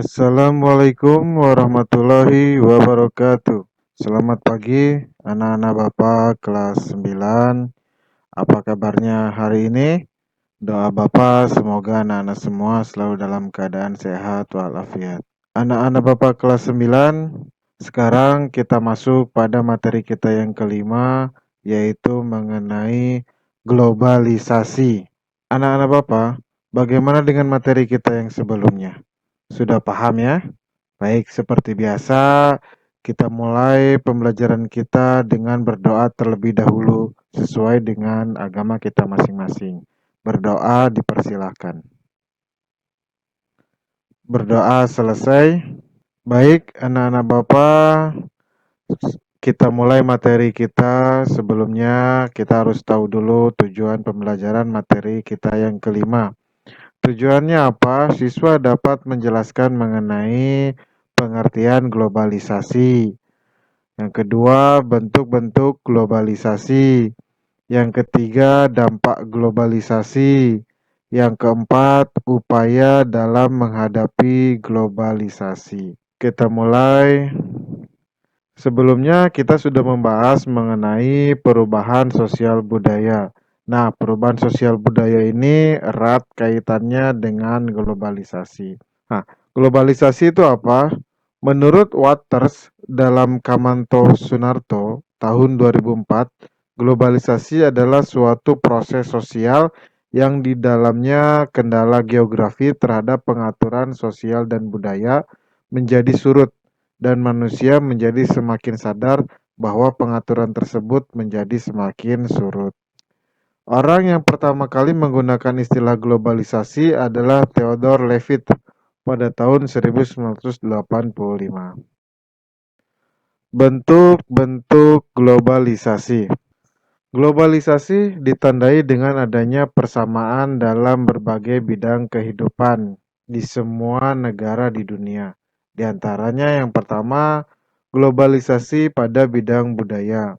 Assalamualaikum warahmatullahi wabarakatuh. Selamat pagi anak-anak Bapak kelas 9. Apa kabarnya hari ini? Doa Bapak semoga anak-anak semua selalu dalam keadaan sehat walafiat. Anak-anak Bapak kelas 9, sekarang kita masuk pada materi kita yang kelima, yaitu mengenai globalisasi. Anak-anak Bapak, bagaimana dengan materi kita yang sebelumnya? Sudah paham ya? Baik, seperti biasa, kita mulai pembelajaran kita dengan berdoa terlebih dahulu sesuai dengan agama kita masing-masing. Berdoa dipersilahkan. Berdoa selesai. Baik, anak-anak Bapak, kita mulai materi kita. Sebelumnya, kita harus tahu dulu tujuan pembelajaran materi kita yang kelima. Tujuannya apa? Siswa dapat menjelaskan mengenai pengertian globalisasi. Yang kedua, bentuk-bentuk globalisasi. Yang ketiga, dampak globalisasi. Yang keempat, upaya dalam menghadapi globalisasi. Kita mulai. Sebelumnya kita sudah membahas mengenai perubahan sosial budaya. Nah, perubahan sosial budaya ini erat kaitannya dengan globalisasi. Nah, globalisasi itu apa? Menurut Waters dalam Kamanto Sunarto tahun 2004, globalisasi adalah suatu proses sosial yang di dalamnya kendala geografi terhadap pengaturan sosial dan budaya menjadi surut dan manusia menjadi semakin sadar bahwa pengaturan tersebut menjadi semakin surut. Orang yang pertama kali menggunakan istilah globalisasi adalah Theodore Levitt pada tahun 1985. Bentuk-bentuk globalisasi. Globalisasi ditandai dengan adanya persamaan dalam berbagai bidang kehidupan di semua negara di dunia. Di antaranya yang pertama, globalisasi pada bidang budaya.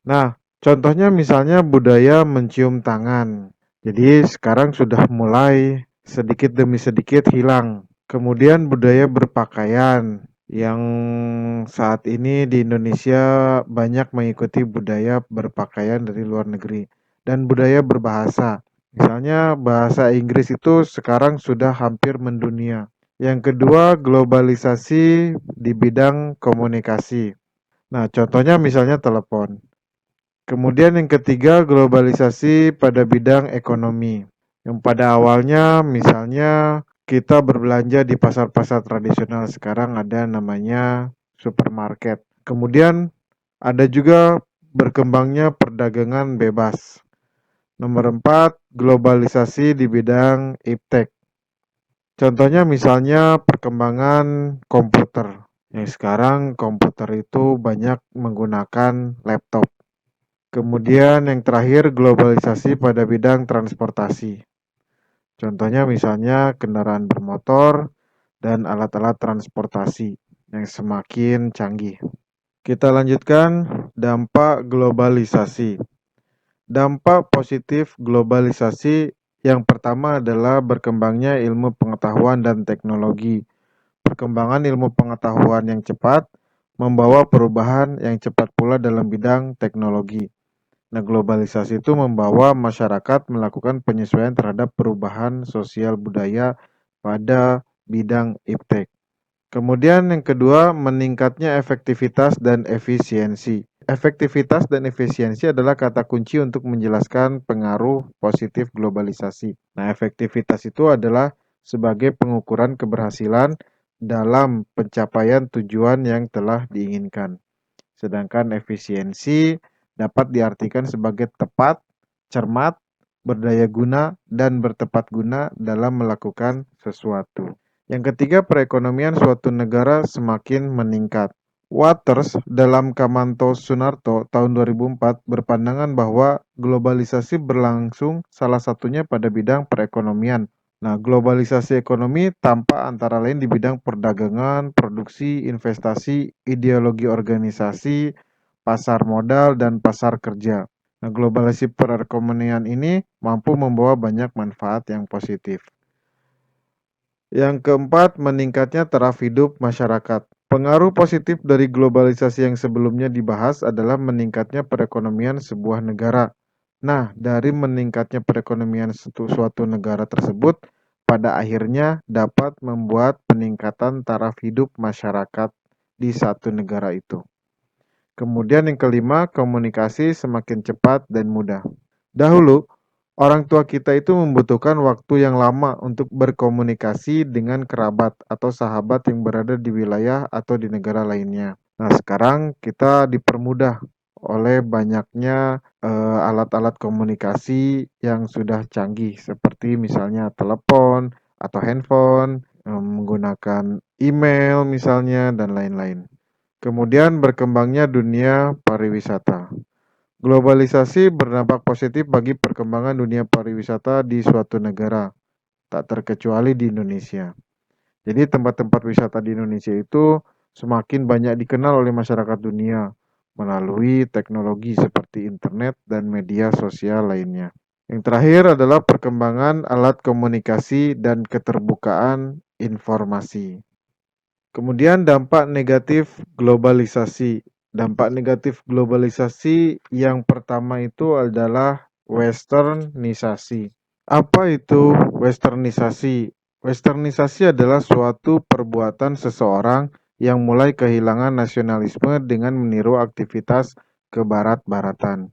Nah, contohnya misalnya budaya mencium tangan. Jadi sekarang sudah mulai sedikit demi sedikit hilang. Kemudian budaya berpakaian yang saat ini di Indonesia banyak mengikuti budaya berpakaian dari luar negeri dan budaya berbahasa. Misalnya bahasa Inggris itu sekarang sudah hampir mendunia. Yang kedua, globalisasi di bidang komunikasi. Nah, contohnya misalnya telepon. Kemudian yang ketiga, globalisasi pada bidang ekonomi. Yang pada awalnya misalnya kita berbelanja di pasar-pasar tradisional, sekarang ada namanya supermarket. Kemudian ada juga berkembangnya perdagangan bebas. Nomor 4, globalisasi di bidang iptek. Contohnya misalnya perkembangan komputer. Yang sekarang komputer itu banyak menggunakan laptop. Kemudian yang terakhir, globalisasi pada bidang transportasi. Contohnya misalnya kendaraan bermotor dan alat-alat transportasi yang semakin canggih. Kita lanjutkan dampak globalisasi. Dampak positif globalisasi yang pertama adalah berkembangnya ilmu pengetahuan dan teknologi. Perkembangan ilmu pengetahuan yang cepat membawa perubahan yang cepat pula dalam bidang teknologi. Nah, globalisasi itu membawa masyarakat melakukan penyesuaian terhadap perubahan sosial budaya pada bidang iptek. Kemudian yang kedua, meningkatnya efektivitas dan efisiensi. Efektivitas dan efisiensi adalah kata kunci untuk menjelaskan pengaruh positif globalisasi. Nah, efektivitas itu adalah sebagai pengukuran keberhasilan dalam pencapaian tujuan yang telah diinginkan. Sedangkan efisiensi dapat diartikan sebagai tepat, cermat, berdaya guna, dan bertepat guna dalam melakukan sesuatu. Yang ketiga, perekonomian suatu negara semakin meningkat. Waters dalam Kamanto Sunarto tahun 2004 berpandangan bahwa globalisasi berlangsung salah satunya pada bidang perekonomian. Nah, globalisasi ekonomi tampak antara lain di bidang perdagangan, produksi, investasi, ideologi organisasi, pasar modal, dan pasar kerja. Nah, globalisasi perekonomian ini mampu membawa banyak manfaat yang positif. Yang keempat, meningkatnya taraf hidup masyarakat. Pengaruh positif dari globalisasi yang sebelumnya dibahas adalah meningkatnya perekonomian sebuah negara. Nah, dari meningkatnya perekonomian suatu negara tersebut, pada akhirnya dapat membuat peningkatan taraf hidup masyarakat di satu negara itu. Kemudian yang kelima, komunikasi semakin cepat dan mudah. Dahulu, orang tua kita itu membutuhkan waktu yang lama untuk berkomunikasi dengan kerabat atau sahabat yang berada di wilayah atau di negara lainnya. Nah, sekarang kita dipermudah oleh banyaknya alat-alat komunikasi yang sudah canggih seperti misalnya telepon atau handphone, menggunakan email misalnya dan lain-lain. Kemudian berkembangnya dunia pariwisata. Globalisasi berdampak positif bagi perkembangan dunia pariwisata di suatu negara, tak terkecuali di Indonesia. Jadi tempat-tempat wisata di Indonesia itu semakin banyak dikenal oleh masyarakat dunia melalui teknologi seperti internet dan media sosial lainnya. Yang terakhir adalah perkembangan alat komunikasi dan keterbukaan informasi. Kemudian dampak negatif globalisasi. Dampak negatif globalisasi yang pertama itu adalah westernisasi. Apa itu westernisasi? Westernisasi adalah suatu perbuatan seseorang yang mulai kehilangan nasionalisme dengan meniru aktivitas kebarat-baratan.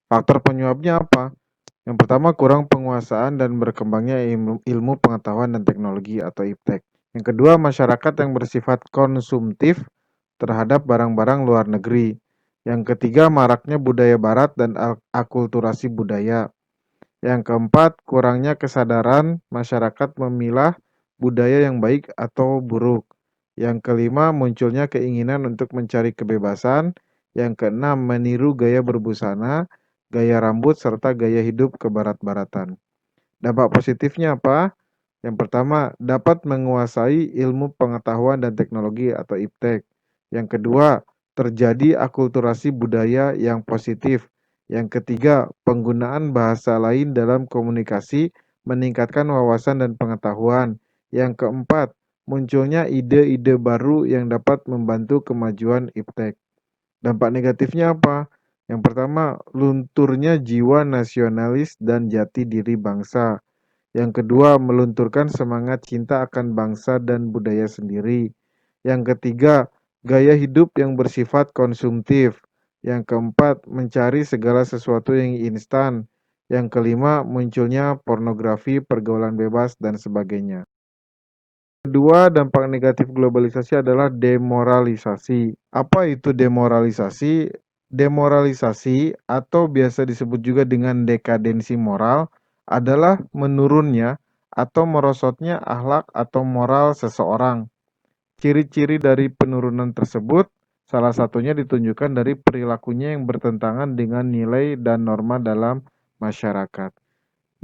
Faktor penyebabnya apa? Yang pertama, kurang penguasaan dan berkembangnya ilmu pengetahuan dan teknologi atau iptek. Yang kedua, masyarakat yang bersifat konsumtif terhadap barang-barang luar negeri. Yang ketiga, maraknya budaya barat dan akulturasi budaya. Yang keempat, kurangnya kesadaran masyarakat memilah budaya yang baik atau buruk. Yang kelima, munculnya keinginan untuk mencari kebebasan. Yang keenam, meniru gaya berbusana, gaya rambut, serta gaya hidup kebarat-baratan. Dampak positifnya apa? Yang pertama, dapat menguasai ilmu pengetahuan dan teknologi atau iptek. Yang kedua, terjadi akulturasi budaya yang positif. Yang ketiga, penggunaan bahasa lain dalam komunikasi meningkatkan wawasan dan pengetahuan. Yang keempat, munculnya ide-ide baru yang dapat membantu kemajuan iptek. Dampak negatifnya apa? Yang pertama, lunturnya jiwa nasionalis dan jati diri bangsa. Yang kedua, melunturkan semangat cinta akan bangsa dan budaya sendiri. Yang ketiga, gaya hidup yang bersifat konsumtif. Yang keempat, mencari segala sesuatu yang instan. Yang kelima, munculnya pornografi, pergaulan bebas, dan sebagainya. Kedua, dampak negatif globalisasi adalah demoralisasi. Apa itu demoralisasi? Demoralisasi atau biasa disebut juga dengan dekadensi moral adalah menurunnya atau merosotnya akhlak atau moral seseorang. Ciri-ciri dari penurunan tersebut salah satunya ditunjukkan dari perilakunya yang bertentangan dengan nilai dan norma dalam masyarakat.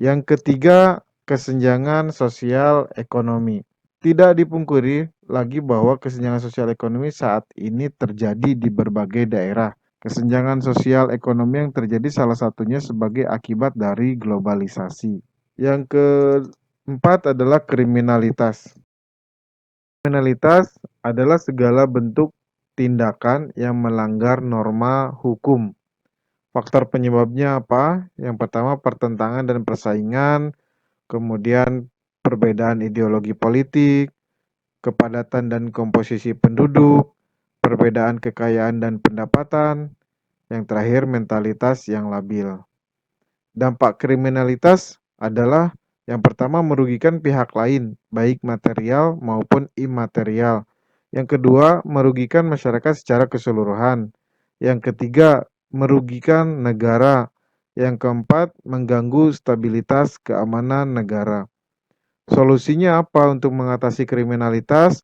Yang ketiga, kesenjangan sosial ekonomi. Tidak dipungkiri lagi bahwa kesenjangan sosial ekonomi saat ini terjadi di berbagai daerah. Kesenjangan sosial ekonomi yang terjadi salah satunya sebagai akibat dari globalisasi. Yang keempat adalah kriminalitas. Kriminalitas adalah segala bentuk tindakan yang melanggar norma hukum. Faktor penyebabnya apa? Yang pertama, pertentangan dan persaingan, kemudian perbedaan ideologi politik, kepadatan dan komposisi penduduk, perbedaan kekayaan dan pendapatan, yang terakhir mentalitas yang labil. Dampak kriminalitas adalah yang pertama merugikan pihak lain, baik material maupun imaterial. Yang kedua, merugikan masyarakat secara keseluruhan. Yang ketiga, merugikan negara. Yang keempat, mengganggu stabilitas keamanan negara. Solusinya apa untuk mengatasi kriminalitas?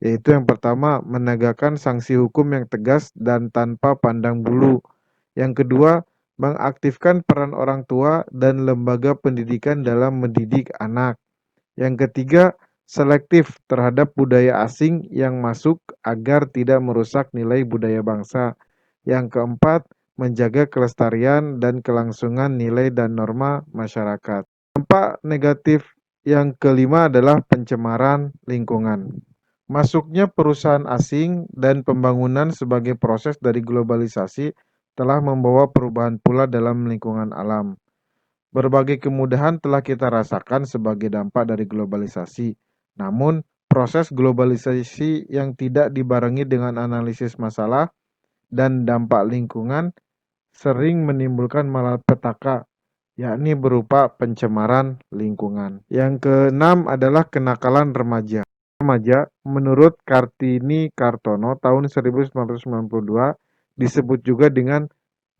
Yaitu yang pertama, menegakkan sanksi hukum yang tegas dan tanpa pandang bulu. Yang kedua, mengaktifkan peran orang tua dan lembaga pendidikan dalam mendidik anak. Yang ketiga, selektif terhadap budaya asing yang masuk agar tidak merusak nilai budaya bangsa. Yang keempat, menjaga kelestarian dan kelangsungan nilai dan norma masyarakat. Dampak negatif Yang kelima adalah pencemaran lingkungan. Masuknya perusahaan asing dan pembangunan sebagai proses dari globalisasi telah membawa perubahan pula dalam lingkungan alam. Berbagai kemudahan telah kita rasakan sebagai dampak dari globalisasi. Namun, proses globalisasi yang tidak dibarengi dengan analisis masalah dan dampak lingkungan sering menimbulkan malapetaka, yakni berupa pencemaran lingkungan. Yang keenam adalah kenakalan remaja. Remaja, menurut Kartini Kartono tahun 1992, disebut juga dengan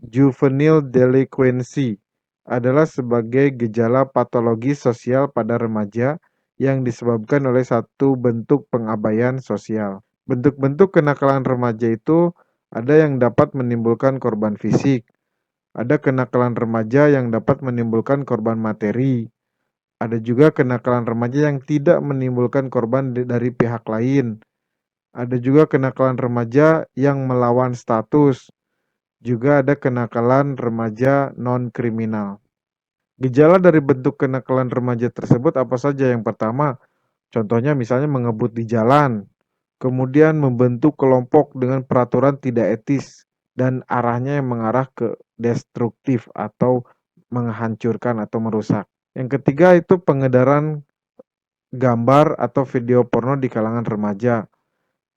juvenile delinquency, adalah sebagai gejala patologi sosial pada remaja yang disebabkan oleh satu bentuk pengabaian sosial. Bentuk-bentuk kenakalan remaja itu ada yang dapat menimbulkan korban fisik, ada kenakalan remaja yang dapat menimbulkan korban materi, ada juga kenakalan remaja yang tidak menimbulkan korban dari pihak lain, ada juga kenakalan remaja yang melawan status, juga ada kenakalan remaja non-kriminal. Gejala dari bentuk kenakalan remaja tersebut apa saja? Yang pertama, contohnya misalnya mengebut di jalan, kemudian membentuk kelompok dengan peraturan tidak etis dan arahnya yang mengarah ke destruktif atau menghancurkan atau merusak. Yang ketiga itu pengedaran gambar atau video porno di kalangan remaja.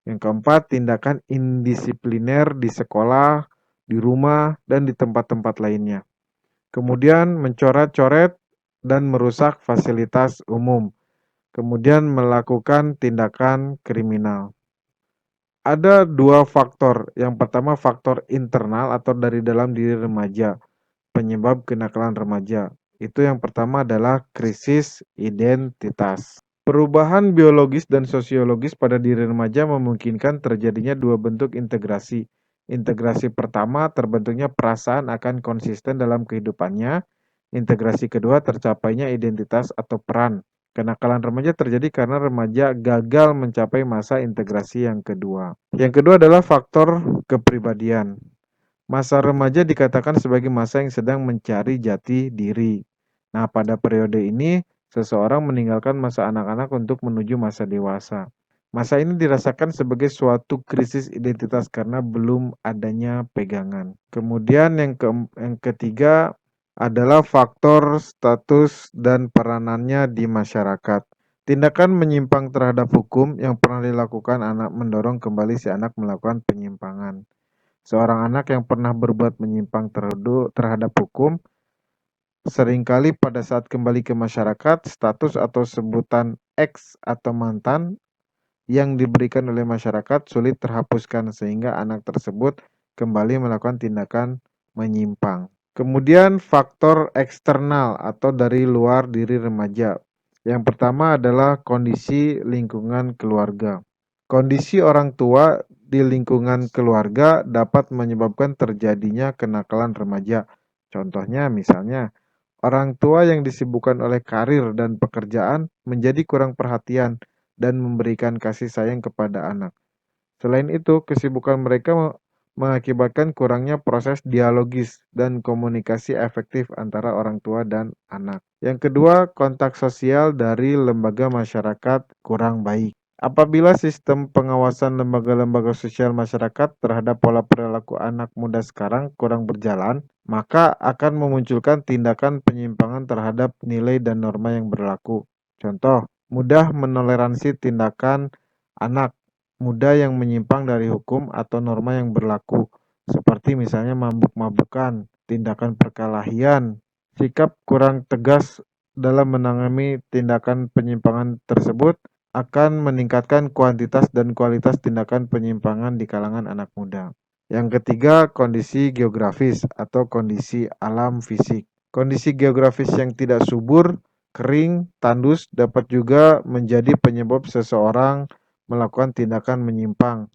Yang keempat, tindakan indisipliner di sekolah, di rumah, dan di tempat-tempat lainnya. Kemudian mencoret-coret dan merusak fasilitas umum. Kemudian melakukan tindakan kriminal. Ada dua faktor. Yang pertama faktor internal atau dari dalam diri remaja, penyebab kenakalan remaja. Itu yang pertama adalah krisis identitas. Perubahan biologis dan sosiologis pada diri remaja memungkinkan terjadinya dua bentuk integrasi. Integrasi pertama terbentuknya perasaan akan konsisten dalam kehidupannya. Integrasi kedua tercapainya identitas atau peran. Kenakalan remaja terjadi karena remaja gagal mencapai masa integrasi yang kedua. Yang kedua adalah faktor kepribadian. Masa remaja dikatakan sebagai masa yang sedang mencari jati diri. Nah, pada periode ini, seseorang meninggalkan masa anak-anak untuk menuju masa dewasa. Masa ini dirasakan sebagai suatu krisis identitas karena belum adanya pegangan. Kemudian yang ketiga adalah faktor status dan peranannya di masyarakat. Tindakan menyimpang terhadap hukum yang pernah dilakukan anak mendorong kembali si anak melakukan penyimpangan. Seorang anak yang pernah berbuat menyimpang terhadap hukum, seringkali pada saat kembali ke masyarakat, status atau sebutan ex atau mantan yang diberikan oleh masyarakat sulit terhapuskan sehingga anak tersebut kembali melakukan tindakan menyimpang. Kemudian faktor eksternal atau dari luar diri remaja. Yang pertama adalah kondisi lingkungan keluarga. Kondisi orang tua di lingkungan keluarga dapat menyebabkan terjadinya kenakalan remaja. Contohnya misalnya, orang tua yang disibukkan oleh karir dan pekerjaan menjadi kurang perhatian dan memberikan kasih sayang kepada anak. Selain itu, kesibukan mereka mengakibatkan kurangnya proses dialogis dan komunikasi efektif antara orang tua dan anak. Yang kedua, kontak sosial dari lembaga masyarakat kurang baik. Apabila sistem pengawasan lembaga-lembaga sosial masyarakat terhadap pola perilaku anak muda sekarang kurang berjalan, maka akan memunculkan tindakan penyimpangan terhadap nilai dan norma yang berlaku. Contoh, mudah menoleransi tindakan anak muda yang menyimpang dari hukum atau norma yang berlaku, seperti misalnya mabuk-mabukan, tindakan perkelahian, sikap kurang tegas dalam menangani tindakan penyimpangan tersebut akan meningkatkan kuantitas dan kualitas tindakan penyimpangan di kalangan anak muda. Yang ketiga, kondisi geografis atau kondisi alam fisik. Kondisi geografis yang tidak subur, kering, tandus dapat juga menjadi penyebab seseorang melakukan tindakan menyimpang,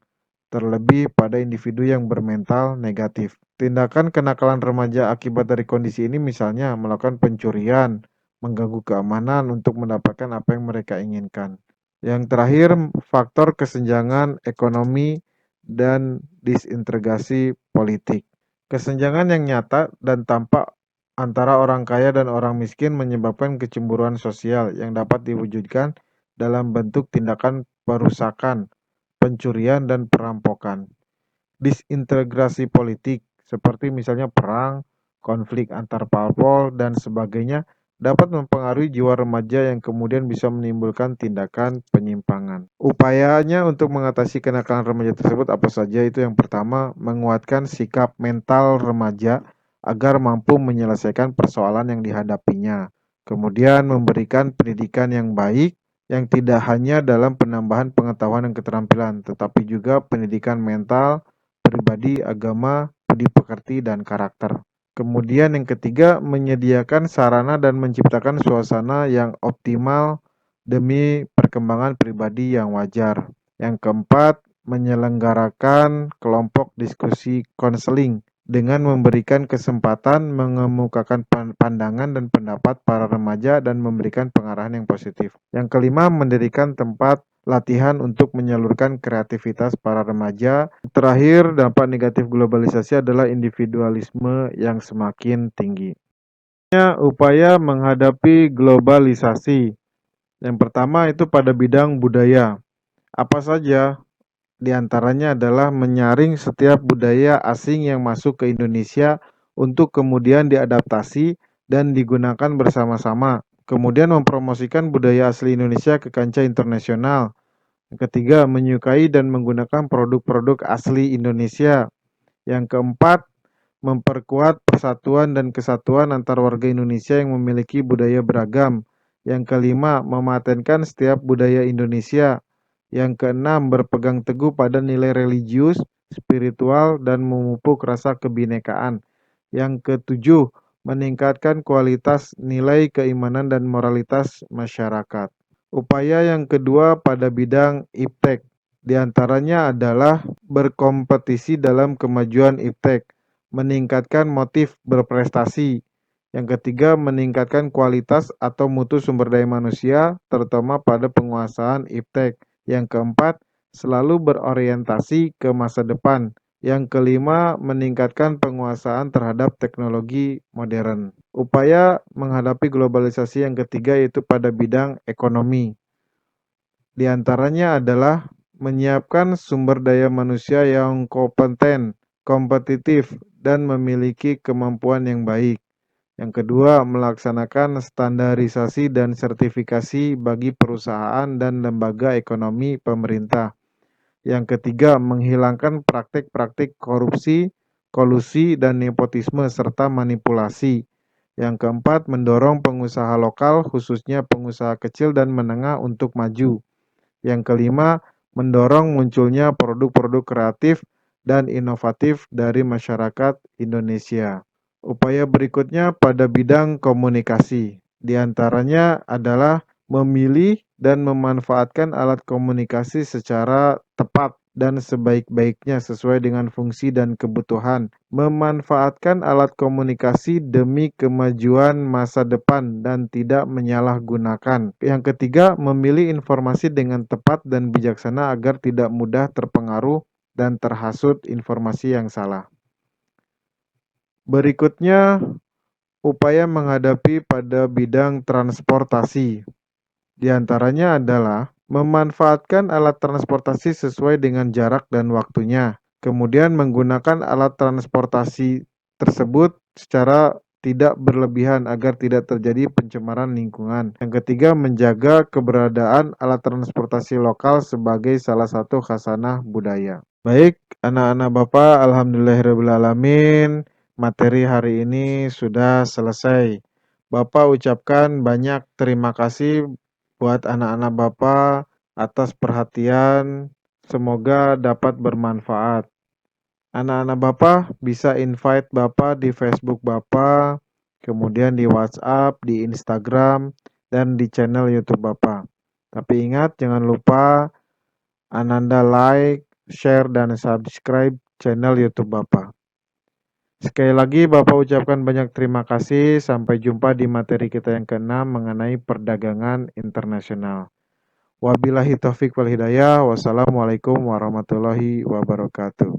terlebih pada individu yang bermental negatif. Tindakan kenakalan remaja akibat dari kondisi ini misalnya melakukan pencurian, mengganggu keamanan untuk mendapatkan apa yang mereka inginkan. Yang terakhir, faktor kesenjangan ekonomi dan disintegrasi politik. Kesenjangan yang nyata dan tampak antara orang kaya dan orang miskin menyebabkan kecemburuan sosial yang dapat diwujudkan dalam bentuk tindakan perusakan, pencurian, dan perampokan. Disintegrasi politik, seperti misalnya perang, konflik antar parpol, dan sebagainya, dapat mempengaruhi jiwa remaja yang kemudian bisa menimbulkan tindakan penyimpangan. Upayanya untuk mengatasi kenakalan remaja tersebut apa saja? Itu yang pertama, menguatkan sikap mental remaja agar mampu menyelesaikan persoalan yang dihadapinya. Kemudian memberikan pendidikan yang baik yang tidak hanya dalam penambahan pengetahuan dan keterampilan, tetapi juga pendidikan mental, pribadi, agama, budi pekerti, dan karakter. Kemudian yang ketiga, menyediakan sarana dan menciptakan suasana yang optimal demi perkembangan pribadi yang wajar. Yang keempat, menyelenggarakan kelompok diskusi konseling dengan memberikan kesempatan mengemukakan pandangan dan pendapat para remaja dan memberikan pengarahan yang positif. Yang kelima, mendirikan tempat latihan untuk menyalurkan kreativitas para remaja. Terakhir, dampak negatif globalisasi adalah individualisme yang semakin tinggi. Upaya menghadapi globalisasi. Yang pertama itu pada bidang budaya. Apa saja? Di antaranya adalah menyaring setiap budaya asing yang masuk ke Indonesia untuk kemudian diadaptasi dan digunakan bersama-sama. Kemudian mempromosikan budaya asli Indonesia ke kancah internasional. Yang ketiga, menyukai dan menggunakan produk-produk asli Indonesia. Yang keempat, memperkuat persatuan dan kesatuan antar warga Indonesia yang memiliki budaya beragam. Yang kelima, mematenkan setiap budaya Indonesia. Yang keenam, berpegang teguh pada nilai religius, spiritual, dan memupuk rasa kebinekaan. Yang ketujuh, meningkatkan kualitas nilai keimanan dan moralitas masyarakat. Upaya yang kedua pada bidang iptek, diantaranya adalah berkompetisi dalam kemajuan iptek, meningkatkan motif berprestasi. Yang ketiga, meningkatkan kualitas atau mutu sumber daya manusia, terutama pada penguasaan iptek. Yang keempat, selalu berorientasi ke masa depan. Yang kelima, meningkatkan penguasaan terhadap teknologi modern. Upaya menghadapi globalisasi yang ketiga yaitu pada bidang ekonomi. Di antaranya adalah menyiapkan sumber daya manusia yang kompeten, kompetitif, dan memiliki kemampuan yang baik. Yang kedua, melaksanakan standarisasi dan sertifikasi bagi perusahaan dan lembaga ekonomi pemerintah. Yang ketiga, menghilangkan praktik-praktik korupsi, kolusi, dan nepotisme serta manipulasi. Yang keempat, mendorong pengusaha lokal, khususnya pengusaha kecil dan menengah untuk maju. Yang kelima, mendorong munculnya produk-produk kreatif dan inovatif dari masyarakat Indonesia. Upaya berikutnya pada bidang komunikasi. Di antaranya adalah memilih dan memanfaatkan alat komunikasi secara tepat dan sebaik-baiknya sesuai dengan fungsi dan kebutuhan. Memanfaatkan alat komunikasi demi kemajuan masa depan dan tidak menyalahgunakan. Yang ketiga, memilih informasi dengan tepat dan bijaksana agar tidak mudah terpengaruh dan terhasut informasi yang salah. Berikutnya, upaya menghadapi pada bidang transportasi. Di antaranya adalah memanfaatkan alat transportasi sesuai dengan jarak dan waktunya. Kemudian menggunakan alat transportasi tersebut secara tidak berlebihan agar tidak terjadi pencemaran lingkungan. Yang ketiga, menjaga keberadaan alat transportasi lokal sebagai salah satu khasanah budaya. Baik, anak-anak Bapak, alhamdulillahirrahmanirrahim. Materi hari ini sudah selesai. Bapak ucapkan banyak terima kasih buat anak-anak Bapak atas perhatian. Semoga dapat bermanfaat. Anak-anak Bapak bisa invite Bapak di Facebook Bapak, kemudian di WhatsApp, di Instagram, dan di channel YouTube Bapak. Tapi ingat, jangan lupa Ananda like, share, dan subscribe channel YouTube Bapak. Sekali lagi Bapak ucapkan banyak terima kasih. Sampai jumpa di materi kita yang keenam mengenai perdagangan internasional. Wabillahi taufik wal hidayah. Wassalamualaikum warahmatullahi wabarakatuh.